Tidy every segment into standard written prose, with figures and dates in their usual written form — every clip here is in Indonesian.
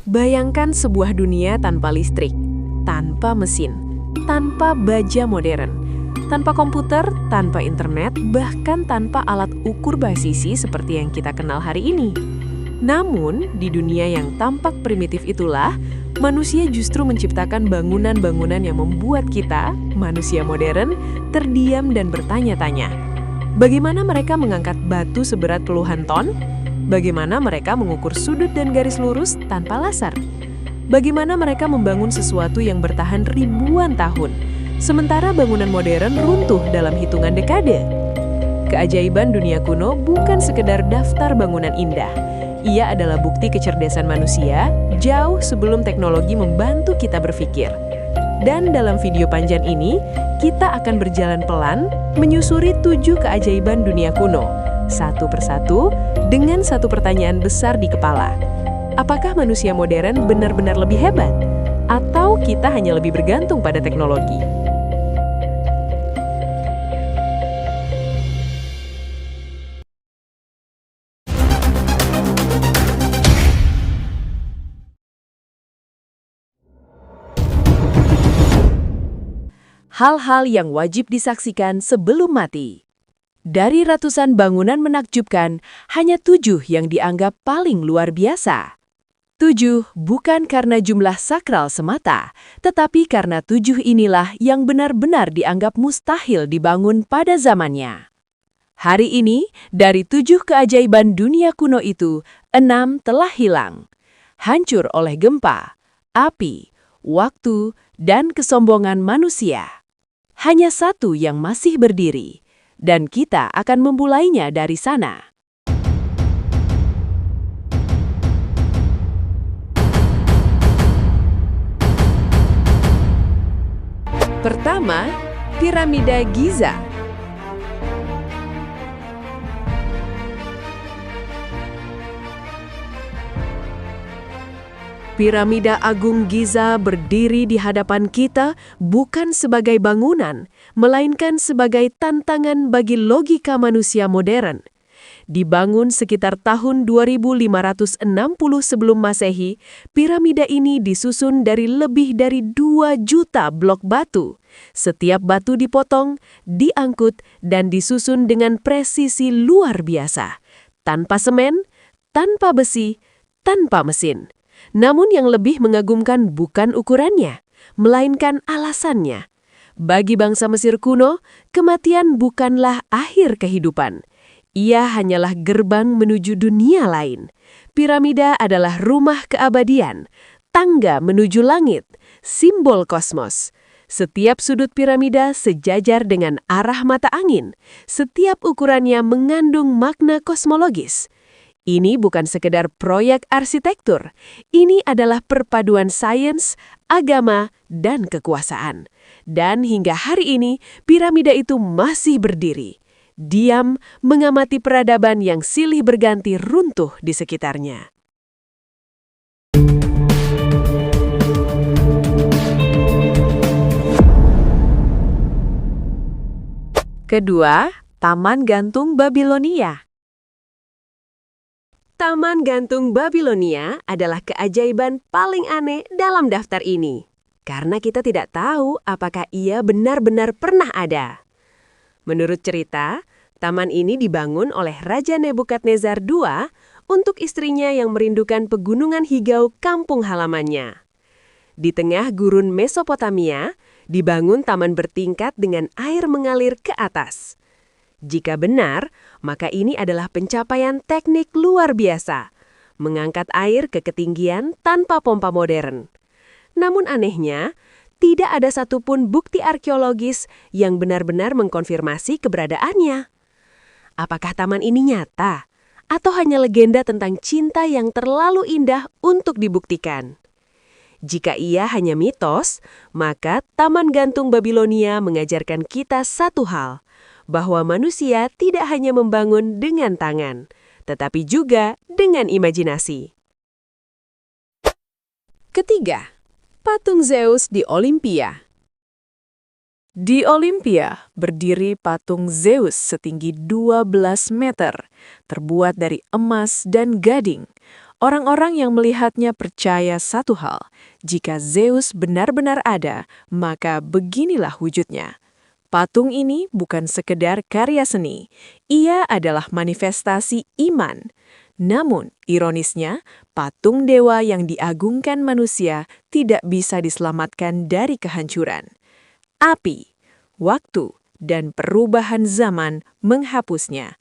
Bayangkan sebuah dunia tanpa listrik, tanpa mesin, tanpa baja modern, tanpa komputer, tanpa internet, bahkan tanpa alat ukur basisi seperti yang kita kenal hari ini. Namun, di dunia yang tampak primitif itulah, manusia justru menciptakan bangunan-bangunan yang membuat kita, manusia modern, terdiam dan bertanya-tanya. Bagaimana mereka mengangkat batu seberat puluhan ton? Bagaimana mereka mengukur sudut dan garis lurus tanpa laser? Bagaimana mereka membangun sesuatu yang bertahan ribuan tahun, sementara bangunan modern runtuh dalam hitungan dekade? Keajaiban dunia kuno bukan sekedar daftar bangunan indah. Ia adalah bukti kecerdasan manusia jauh sebelum teknologi membantu kita berpikir. Dan dalam video panjang ini, kita akan berjalan pelan menyusuri 7 keajaiban dunia kuno, satu persatu dengan satu pertanyaan besar di kepala. Apakah manusia modern benar-benar lebih hebat? Atau kita hanya lebih bergantung pada teknologi? Hal-hal yang wajib disaksikan sebelum mati. Dari ratusan bangunan menakjubkan, hanya 7 yang dianggap paling luar biasa. 7 bukan karena jumlah sakral semata, tetapi karena 7 inilah yang benar-benar dianggap mustahil dibangun pada zamannya. Hari ini, dari 7 keajaiban dunia kuno itu, 6 telah hilang. Hancur oleh gempa, api, waktu, dan kesombongan manusia. Hanya 1 yang masih berdiri, dan kita akan memulainya dari sana. Pertama, Piramida Giza. Piramida Agung Giza berdiri di hadapan kita bukan sebagai bangunan, melainkan sebagai tantangan bagi logika manusia modern. Dibangun sekitar tahun 2560 sebelum Masehi, piramida ini disusun dari lebih dari 2 juta blok batu. Setiap batu dipotong, diangkut, dan disusun dengan presisi luar biasa. Tanpa semen, tanpa besi, tanpa mesin. Namun yang lebih mengagumkan bukan ukurannya, melainkan alasannya. Bagi bangsa Mesir kuno, kematian bukanlah akhir kehidupan. Ia hanyalah gerbang menuju dunia lain. Piramida adalah rumah keabadian, tangga menuju langit, simbol kosmos. Setiap sudut piramida sejajar dengan arah mata angin. Setiap ukurannya mengandung makna kosmologis. Ini bukan sekedar proyek arsitektur. Ini adalah perpaduan sains, agama, dan kekuasaan. Dan hingga hari ini, piramida itu masih berdiri. Diam mengamati peradaban yang silih berganti runtuh di sekitarnya. Kedua, Taman Gantung Babilonia. Taman Gantung Babilonia adalah keajaiban paling aneh dalam daftar ini. Karena kita tidak tahu apakah ia benar-benar pernah ada. Menurut cerita, taman ini dibangun oleh Raja Nebukadnezar II untuk istrinya yang merindukan pegunungan hijau kampung halamannya. Di tengah gurun Mesopotamia, dibangun taman bertingkat dengan air mengalir ke atas. Jika benar, maka ini adalah pencapaian teknik luar biasa, mengangkat air ke ketinggian tanpa pompa modern. Namun anehnya, tidak ada satupun bukti arkeologis yang benar-benar mengkonfirmasi keberadaannya. Apakah taman ini nyata, atau hanya legenda tentang cinta yang terlalu indah untuk dibuktikan? Jika ia hanya mitos, maka Taman Gantung Babilonia mengajarkan kita satu hal, bahwa manusia tidak hanya membangun dengan tangan, tetapi juga dengan imajinasi. Ketiga, patung Zeus di Olimpia. Di Olimpia berdiri patung Zeus setinggi 12 meter, terbuat dari emas dan gading. Orang-orang yang melihatnya percaya satu hal, jika Zeus benar-benar ada, maka beginilah wujudnya. Patung ini bukan sekedar karya seni, ia adalah manifestasi iman. Namun, ironisnya, patung dewa yang diagungkan manusia tidak bisa diselamatkan dari kehancuran. Api, waktu, dan perubahan zaman menghapusnya.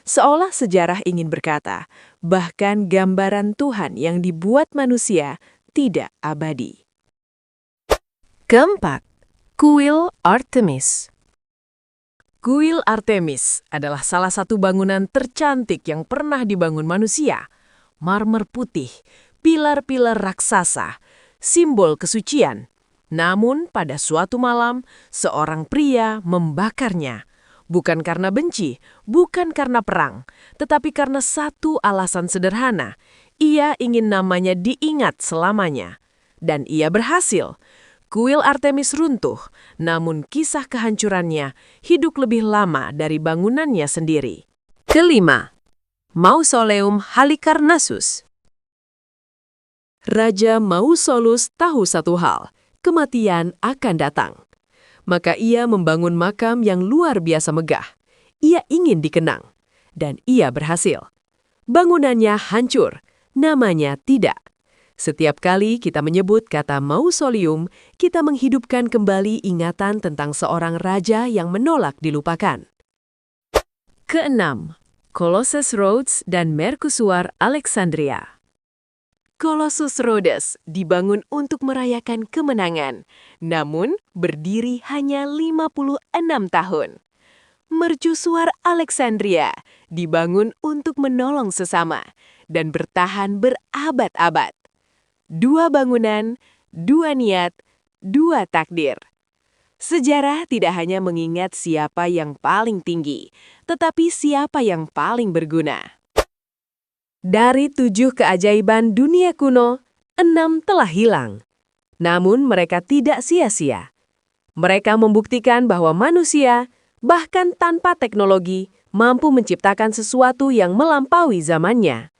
Seolah sejarah ingin berkata, bahkan gambaran Tuhan yang dibuat manusia tidak abadi. Keempat, kuil Artemis. Kuil Artemis adalah salah satu bangunan tercantik yang pernah dibangun manusia. Marmer putih, pilar-pilar raksasa, simbol kesucian. Namun pada suatu malam, seorang pria membakarnya. Bukan karena benci, bukan karena perang, tetapi karena satu alasan sederhana. Ia ingin namanya diingat selamanya. Dan ia berhasil. Kuil Artemis runtuh, namun kisah kehancurannya hidup lebih lama dari bangunannya sendiri. Kelima, Mausoleum Halikarnassus. Raja Mausolus tahu satu hal, kematian akan datang. Maka ia membangun makam yang luar biasa megah. Ia ingin dikenang, dan ia berhasil. Bangunannya hancur, namanya tidak. Setiap kali kita menyebut kata mausoleum, kita menghidupkan kembali ingatan tentang seorang raja yang menolak dilupakan. Keenam, Colossus Rhodes dan Mercusuar Alexandria. Colossus Rhodes dibangun untuk merayakan kemenangan, namun berdiri hanya 56 tahun. Mercusuar Alexandria dibangun untuk menolong sesama dan bertahan berabad-abad. Dua bangunan, dua niat, dua takdir. Sejarah tidak hanya mengingat siapa yang paling tinggi, tetapi siapa yang paling berguna. Dari 7 keajaiban dunia kuno, 6 telah hilang. Namun mereka tidak sia-sia. Mereka membuktikan bahwa manusia, bahkan tanpa teknologi, mampu menciptakan sesuatu yang melampaui zamannya.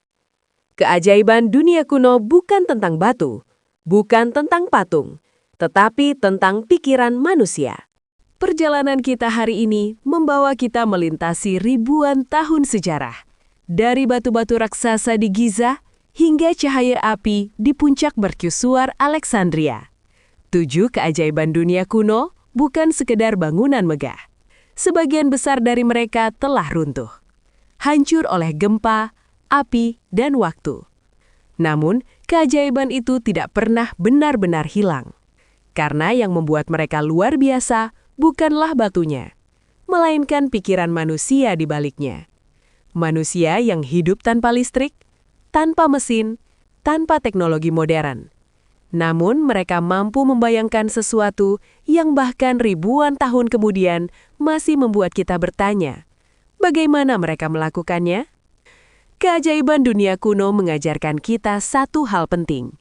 Keajaiban dunia kuno bukan tentang batu, bukan tentang patung, tetapi tentang pikiran manusia. Perjalanan kita hari ini membawa kita melintasi ribuan tahun sejarah. Dari batu-batu raksasa di Giza hingga cahaya api di puncak Mercusuar Alexandria. 7 keajaiban dunia kuno bukan sekedar bangunan megah. Sebagian besar dari mereka telah runtuh. Hancur oleh gempa, api, dan waktu. Namun, keajaiban itu tidak pernah benar-benar hilang. Karena yang membuat mereka luar biasa bukanlah batunya, melainkan pikiran manusia di baliknya. Manusia yang hidup tanpa listrik, tanpa mesin, tanpa teknologi modern. Namun mereka mampu membayangkan sesuatu yang bahkan ribuan tahun kemudian masih membuat kita bertanya, bagaimana mereka melakukannya? Keajaiban dunia kuno mengajarkan kita satu hal penting,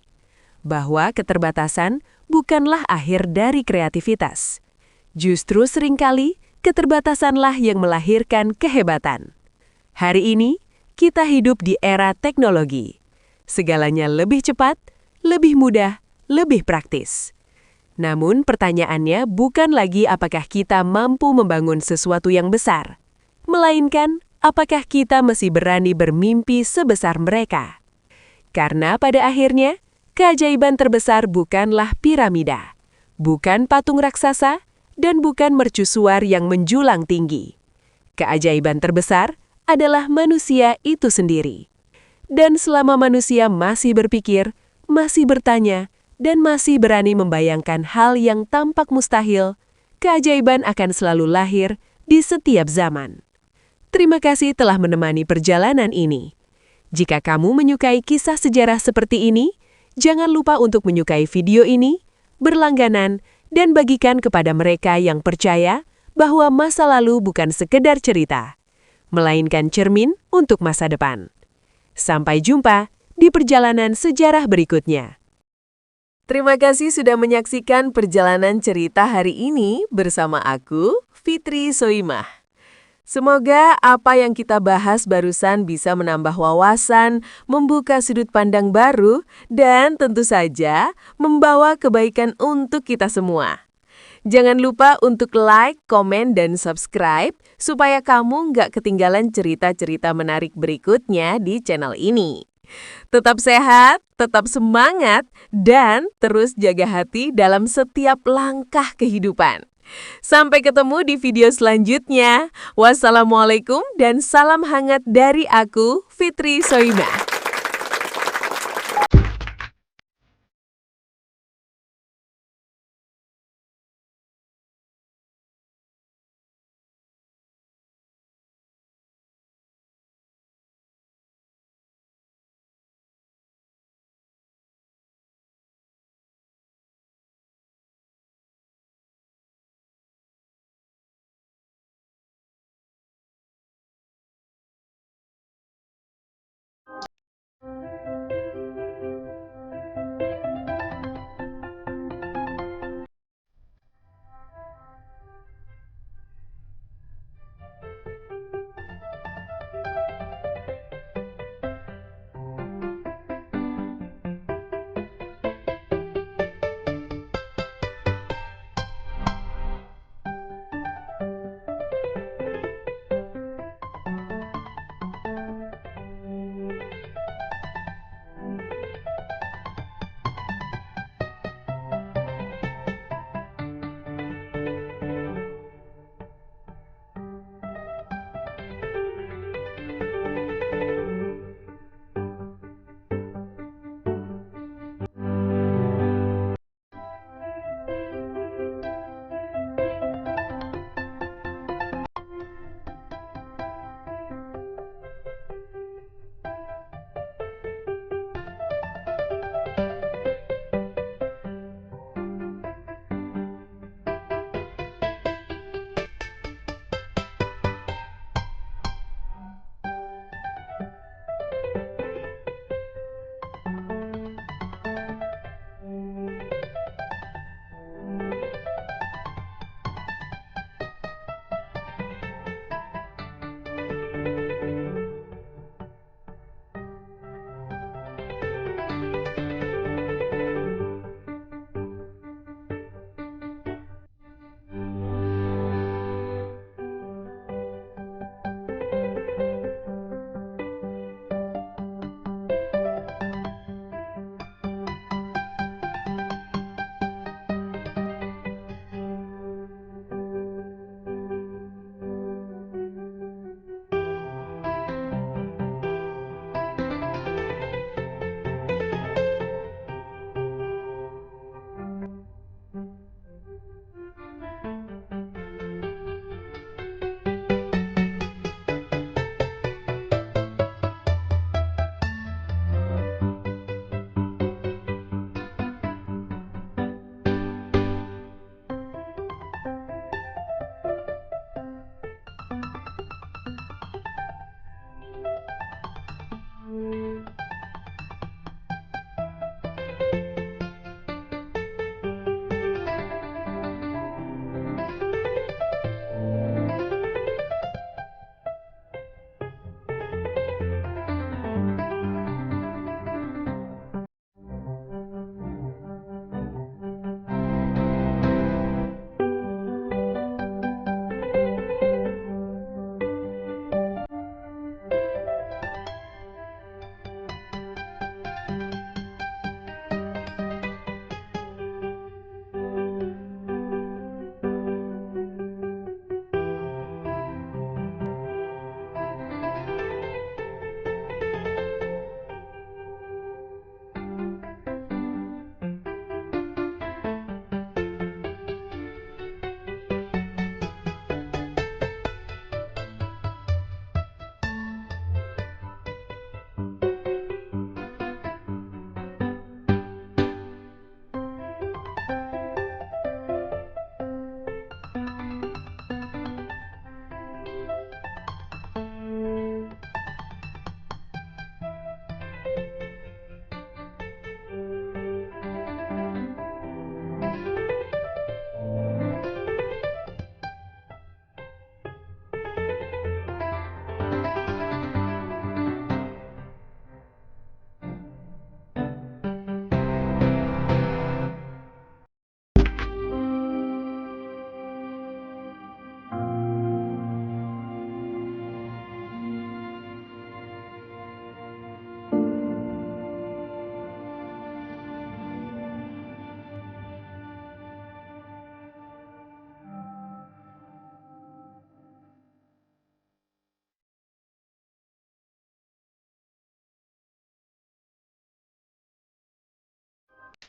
bahwa keterbatasan bukanlah akhir dari kreativitas. Justru seringkali keterbatasanlah yang melahirkan kehebatan. Hari ini, kita hidup di era teknologi. Segalanya lebih cepat, lebih mudah, lebih praktis. Namun pertanyaannya bukan lagi apakah kita mampu membangun sesuatu yang besar, melainkan apakah kita masih berani bermimpi sebesar mereka. Karena pada akhirnya, keajaiban terbesar bukanlah piramida, bukan patung raksasa, dan bukan mercusuar yang menjulang tinggi. Keajaiban terbesar adalah manusia itu sendiri. Dan selama manusia masih berpikir, masih bertanya, dan masih berani membayangkan hal yang tampak mustahil, keajaiban akan selalu lahir di setiap zaman. Terima kasih telah menemani perjalanan ini. Jika kamu menyukai kisah sejarah seperti ini, jangan lupa untuk menyukai video ini, berlangganan, dan bagikan kepada mereka yang percaya bahwa masa lalu bukan sekedar cerita, melainkan cermin untuk masa depan. Sampai jumpa di perjalanan sejarah berikutnya. Terima kasih sudah menyaksikan perjalanan cerita hari ini bersama aku, Fitri Soimah. Semoga apa yang kita bahas barusan bisa menambah wawasan, membuka sudut pandang baru, dan tentu saja membawa kebaikan untuk kita semua. Jangan lupa untuk like, komen, dan subscribe supaya kamu nggak ketinggalan cerita-cerita menarik berikutnya di channel ini. Tetap sehat, tetap semangat, dan terus jaga hati dalam setiap langkah kehidupan. Sampai ketemu di video selanjutnya. Wassalamualaikum dan salam hangat dari aku, Fitri Soimah.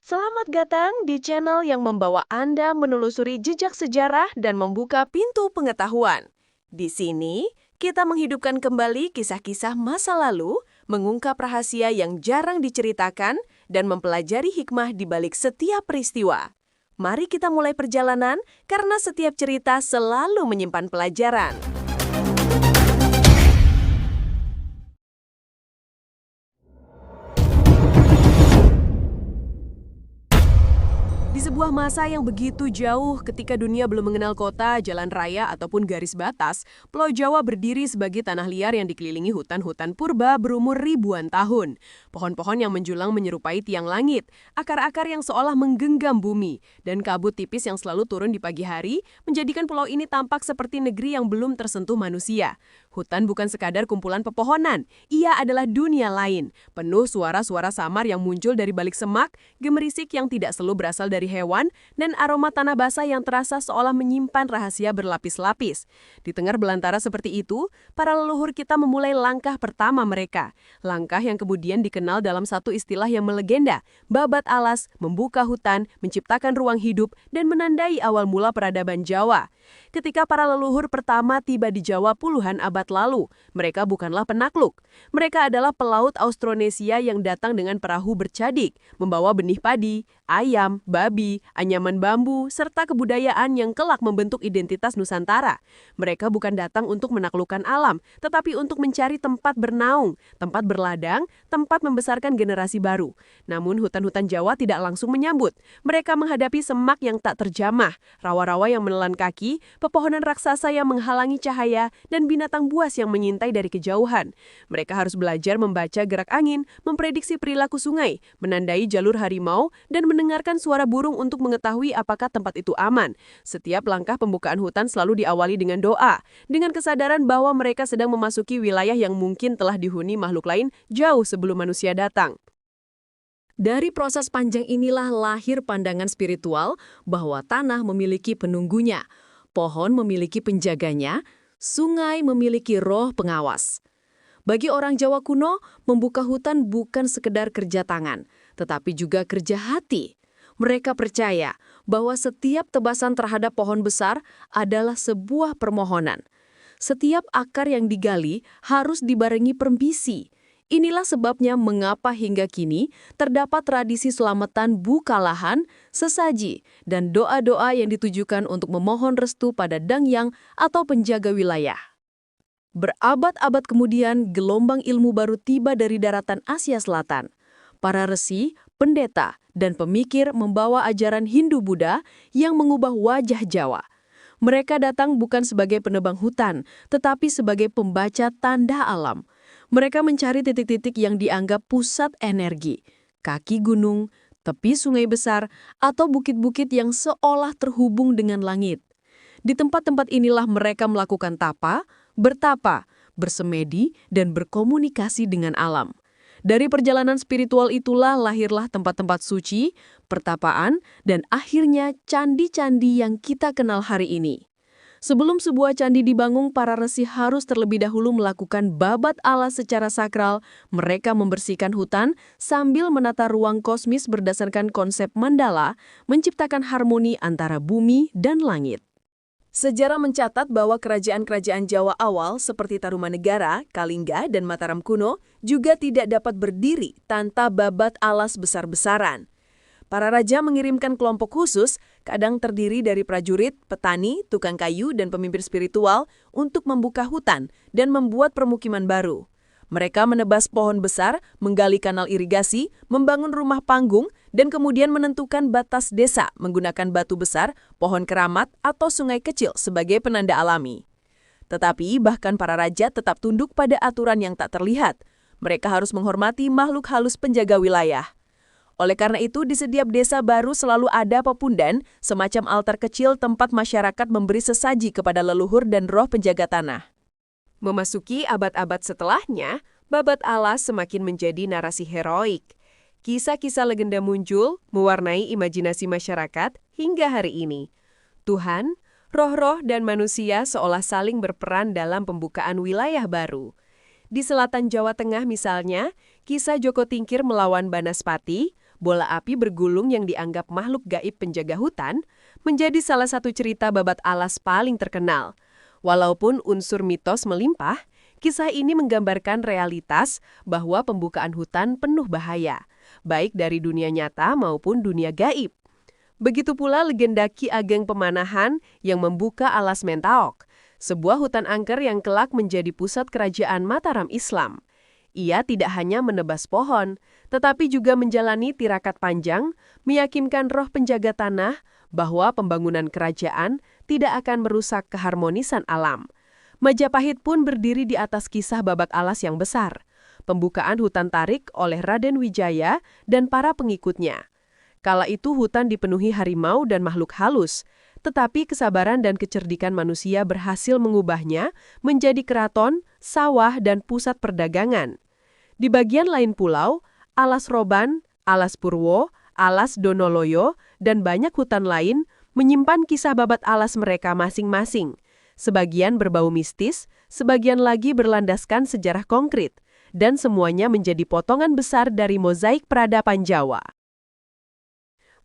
Selamat datang di channel yang membawa Anda menelusuri jejak sejarah dan membuka pintu pengetahuan. Di sini, kita menghidupkan kembali kisah-kisah masa lalu, mengungkap rahasia yang jarang diceritakan, dan mempelajari hikmah di balik setiap peristiwa. Mari kita mulai perjalanan, karena setiap cerita selalu menyimpan pelajaran. Di sebuah masa yang begitu jauh ketika dunia belum mengenal kota, jalan raya, ataupun garis batas, Pulau Jawa berdiri sebagai tanah liar yang dikelilingi hutan-hutan purba berumur ribuan tahun. Pohon-pohon yang menjulang menyerupai tiang langit, akar-akar yang seolah menggenggam bumi, dan kabut tipis yang selalu turun di pagi hari menjadikan pulau ini tampak seperti negeri yang belum tersentuh manusia. Hutan bukan sekadar kumpulan pepohonan, ia adalah dunia lain, penuh suara-suara samar yang muncul dari balik semak, gemerisik yang tidak selalu berasal dari hewan, dan aroma tanah basah yang terasa seolah menyimpan rahasia berlapis-lapis. Di tengah belantara seperti itu, para leluhur kita memulai langkah pertama mereka. Langkah yang kemudian dikenal dalam satu istilah yang melegenda, babat alas, membuka hutan, menciptakan ruang hidup, dan menandai awal mula peradaban Jawa. Ketika para leluhur pertama tiba di Jawa puluhan abad lalu, mereka bukanlah penakluk. Mereka adalah pelaut Austronesia yang datang dengan perahu bercadik, membawa benih padi, ayam, babi, anyaman bambu, serta kebudayaan yang kelak membentuk identitas Nusantara. Mereka bukan datang untuk menaklukkan alam, tetapi untuk mencari tempat bernaung, tempat berladang, tempat membesarkan generasi baru. Namun hutan-hutan Jawa tidak langsung menyambut. Mereka menghadapi semak yang tak terjamah, rawa-rawa yang menelan kaki, pepohonan raksasa yang menghalangi cahaya, dan binatang buas yang menyintai dari kejauhan. Mereka harus belajar membaca gerak angin, memprediksi perilaku sungai, menandai jalur harimau, dan mendengarkan suara burung untuk mengetahui apakah tempat itu aman. Setiap langkah pembukaan hutan selalu diawali dengan doa, dengan kesadaran bahwa mereka sedang memasuki wilayah yang mungkin telah dihuni makhluk lain jauh sebelum manusia datang. Dari proses panjang inilah lahir pandangan spiritual bahwa tanah memiliki penunggunya, pohon memiliki penjaganya, sungai memiliki roh pengawas. Bagi orang Jawa kuno, membuka hutan bukan sekedar kerja tangan, tetapi juga kerja hati. Mereka percaya bahwa setiap tebasan terhadap pohon besar adalah sebuah permohonan. Setiap akar yang digali harus dibarengi permisi. Inilah sebabnya mengapa hingga kini terdapat tradisi selamatan buka lahan, sesaji, dan doa-doa yang ditujukan untuk memohon restu pada dangyang atau penjaga wilayah. Berabad-abad kemudian, gelombang ilmu baru tiba dari daratan Asia Selatan. Para resi, pendeta, dan pemikir membawa ajaran Hindu-Buddha yang mengubah wajah Jawa. Mereka datang bukan sebagai penebang hutan, tetapi sebagai pembaca tanda alam. Mereka mencari titik-titik yang dianggap pusat energi, kaki gunung, tepi sungai besar, atau bukit-bukit yang seolah terhubung dengan langit. Di tempat-tempat inilah mereka melakukan tapa, bertapa, bersemedi, dan berkomunikasi dengan alam. Dari perjalanan spiritual itulah lahirlah tempat-tempat suci, pertapaan, dan akhirnya candi-candi yang kita kenal hari ini. Sebelum sebuah candi dibangun, para resi harus terlebih dahulu melakukan babat alas secara sakral. Mereka membersihkan hutan sambil menata ruang kosmis berdasarkan konsep mandala, menciptakan harmoni antara bumi dan langit. Sejarah mencatat bahwa kerajaan-kerajaan Jawa awal seperti Tarumanegara, Kalingga, dan Mataram kuno juga tidak dapat berdiri tanpa babat alas besar-besaran. Para raja mengirimkan kelompok khusus, kadang terdiri dari prajurit, petani, tukang kayu, dan pemimpin spiritual untuk membuka hutan dan membuat permukiman baru. Mereka menebas pohon besar, menggali kanal irigasi, membangun rumah panggung, dan kemudian menentukan batas desa menggunakan batu besar, pohon keramat, atau sungai kecil sebagai penanda alami. Tetapi bahkan para raja tetap tunduk pada aturan yang tak terlihat. Mereka harus menghormati makhluk halus penjaga wilayah. Oleh karena itu, di setiap desa baru selalu ada pepundan, semacam altar kecil tempat masyarakat memberi sesaji kepada leluhur dan roh penjaga tanah. Memasuki abad-abad setelahnya, babat alas semakin menjadi narasi heroik. Kisah-kisah legenda muncul, mewarnai imajinasi masyarakat hingga hari ini. Tuhan, roh-roh, dan manusia seolah saling berperan dalam pembukaan wilayah baru. Di selatan Jawa Tengah misalnya, kisah Joko Tingkir melawan Banaspati, bola api bergulung yang dianggap makhluk gaib penjaga hutan, menjadi salah satu cerita babat alas paling terkenal. Walaupun unsur mitos melimpah, kisah ini menggambarkan realitas bahwa pembukaan hutan penuh bahaya, baik dari dunia nyata maupun dunia gaib. Begitu pula legenda Ki Ageng Pemanahan yang membuka alas Mentaok, sebuah hutan angker yang kelak menjadi pusat kerajaan Mataram Islam. Ia tidak hanya menebas pohon, tetapi juga menjalani tirakat panjang, meyakinkan roh penjaga tanah bahwa pembangunan kerajaan tidak akan merusak keharmonisan alam. Majapahit pun berdiri di atas kisah babat alas yang besar, pembukaan hutan tarik oleh Raden Wijaya dan para pengikutnya. Kala itu hutan dipenuhi harimau dan makhluk halus, tetapi kesabaran dan kecerdikan manusia berhasil mengubahnya menjadi keraton, sawah, dan pusat perdagangan. Di bagian lain pulau, Alas Roban, Alas Purwo, Alas Donoloyo, dan banyak hutan lain menyimpan kisah babat alas mereka masing-masing. Sebagian berbau mistis, sebagian lagi berlandaskan sejarah konkret, dan semuanya menjadi potongan besar dari mozaik peradaban Jawa.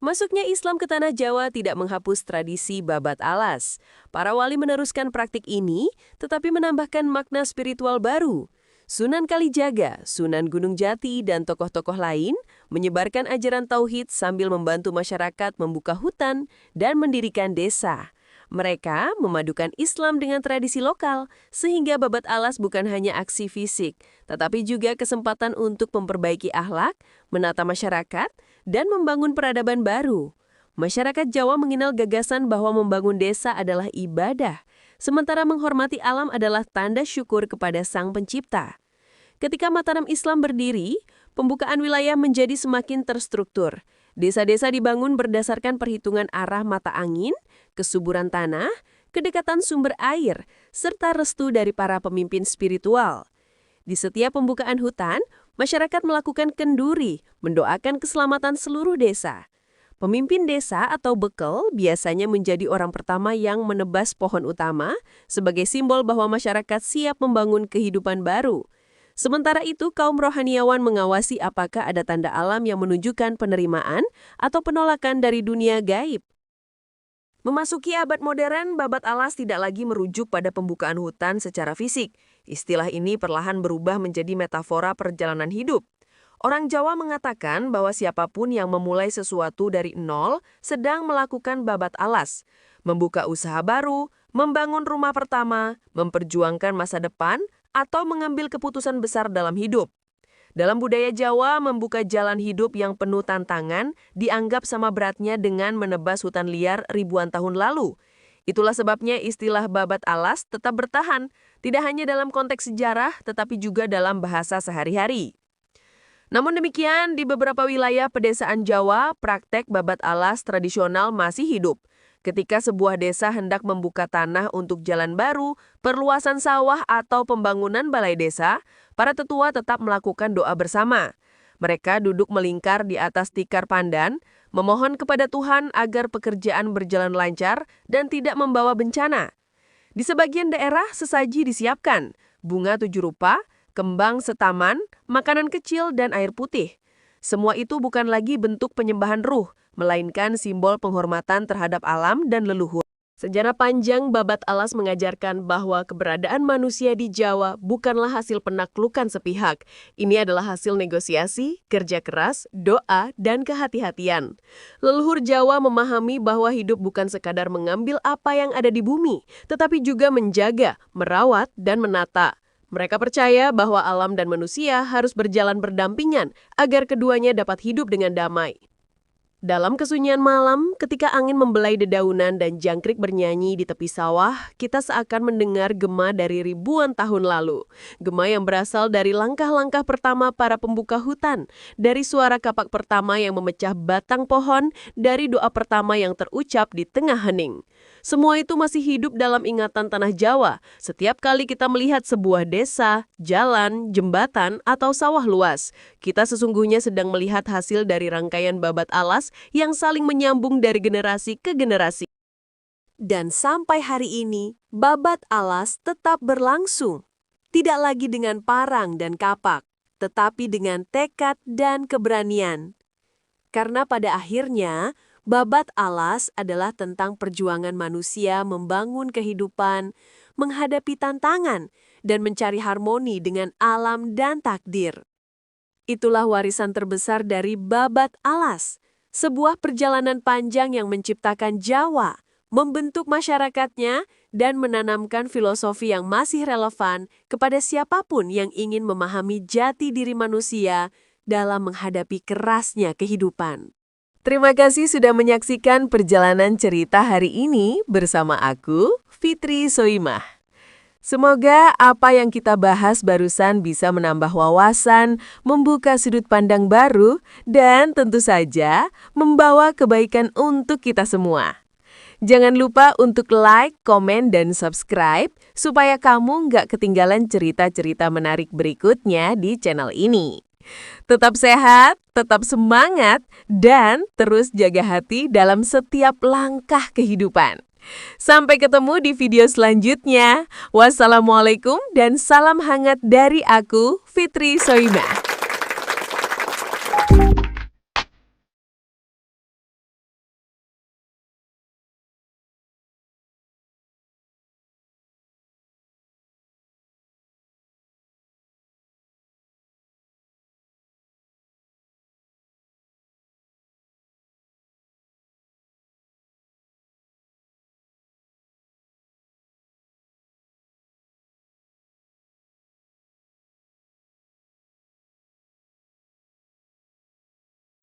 Masuknya Islam ke tanah Jawa tidak menghapus tradisi babat alas. Para wali meneruskan praktik ini, tetapi menambahkan makna spiritual baru. Sunan Kalijaga, Sunan Gunung Jati, dan tokoh-tokoh lain menyebarkan ajaran tauhid sambil membantu masyarakat membuka hutan dan mendirikan desa. Mereka memadukan Islam dengan tradisi lokal, sehingga babat alas bukan hanya aksi fisik, tetapi juga kesempatan untuk memperbaiki akhlak, menata masyarakat, dan membangun peradaban baru. Masyarakat Jawa mengenal gagasan bahwa membangun desa adalah ibadah, sementara menghormati alam adalah tanda syukur kepada Sang Pencipta. Ketika Mataram Islam berdiri, pembukaan wilayah menjadi semakin terstruktur. Desa-desa dibangun berdasarkan perhitungan arah mata angin, kesuburan tanah, kedekatan sumber air, serta restu dari para pemimpin spiritual. Di setiap pembukaan hutan, masyarakat melakukan kenduri, mendoakan keselamatan seluruh desa. Pemimpin desa atau bekel biasanya menjadi orang pertama yang menebas pohon utama sebagai simbol bahwa masyarakat siap membangun kehidupan baru. Sementara itu, kaum rohaniawan mengawasi apakah ada tanda alam yang menunjukkan penerimaan atau penolakan dari dunia gaib. Memasuki abad modern, babat alas tidak lagi merujuk pada pembukaan hutan secara fisik. Istilah ini perlahan berubah menjadi metafora perjalanan hidup. Orang Jawa mengatakan bahwa siapapun yang memulai sesuatu dari nol sedang melakukan babat alas. Membuka usaha baru, membangun rumah pertama, memperjuangkan masa depan, atau mengambil keputusan besar dalam hidup. Dalam budaya Jawa, membuka jalan hidup yang penuh tantangan dianggap sama beratnya dengan menebas hutan liar ribuan tahun lalu. Itulah sebabnya istilah babat alas tetap bertahan, tidak hanya dalam konteks sejarah, tetapi juga dalam bahasa sehari-hari. Namun demikian, di beberapa wilayah pedesaan Jawa, praktek babat alas tradisional masih hidup. Ketika sebuah desa hendak membuka tanah untuk jalan baru, perluasan sawah atau pembangunan balai desa, para tetua tetap melakukan doa bersama. Mereka duduk melingkar di atas tikar pandan, memohon kepada Tuhan agar pekerjaan berjalan lancar dan tidak membawa bencana. Di sebagian daerah, sesaji disiapkan, bunga 7 rupa, kembang setaman, makanan kecil, dan air putih. Semua itu bukan lagi bentuk penyembahan ruh, melainkan simbol penghormatan terhadap alam dan leluhur. Sejarah panjang babat alas mengajarkan bahwa keberadaan manusia di Jawa bukanlah hasil penaklukan sepihak. Ini adalah hasil negosiasi, kerja keras, doa, dan kehati-hatian. Leluhur Jawa memahami bahwa hidup bukan sekadar mengambil apa yang ada di bumi, tetapi juga menjaga, merawat, dan menata. Mereka percaya bahwa alam dan manusia harus berjalan berdampingan agar keduanya dapat hidup dengan damai. Dalam kesunyian malam, ketika angin membelai dedaunan dan jangkrik bernyanyi di tepi sawah, kita seakan mendengar gema dari ribuan tahun lalu. Gema yang berasal dari langkah-langkah pertama para pembuka hutan, dari suara kapak pertama yang memecah batang pohon, dari doa pertama yang terucap di tengah hening. Semua itu masih hidup dalam ingatan tanah Jawa. Setiap kali kita melihat sebuah desa, jalan, jembatan, atau sawah luas, kita sesungguhnya sedang melihat hasil dari rangkaian babat alas yang saling menyambung dari generasi ke generasi. Dan sampai hari ini, babat alas tetap berlangsung. Tidak lagi dengan parang dan kapak, tetapi dengan tekad dan keberanian. Karena pada akhirnya, babat alas adalah tentang perjuangan manusia membangun kehidupan, menghadapi tantangan, dan mencari harmoni dengan alam dan takdir. Itulah warisan terbesar dari babat alas, sebuah perjalanan panjang yang menciptakan Jawa, membentuk masyarakatnya, dan menanamkan filosofi yang masih relevan kepada siapapun yang ingin memahami jati diri manusia dalam menghadapi kerasnya kehidupan. Terima kasih sudah menyaksikan perjalanan cerita hari ini bersama aku, Fitri Soimah. Semoga apa yang kita bahas barusan bisa menambah wawasan, membuka sudut pandang baru, dan tentu saja membawa kebaikan untuk kita semua. Jangan lupa untuk like, komen, dan subscribe supaya kamu nggak ketinggalan cerita-cerita menarik berikutnya di channel ini. Tetap sehat, tetap semangat, dan terus jaga hati dalam setiap langkah kehidupan. Sampai ketemu di video selanjutnya. Wassalamualaikum dan salam hangat dari aku, Fitri Soimah.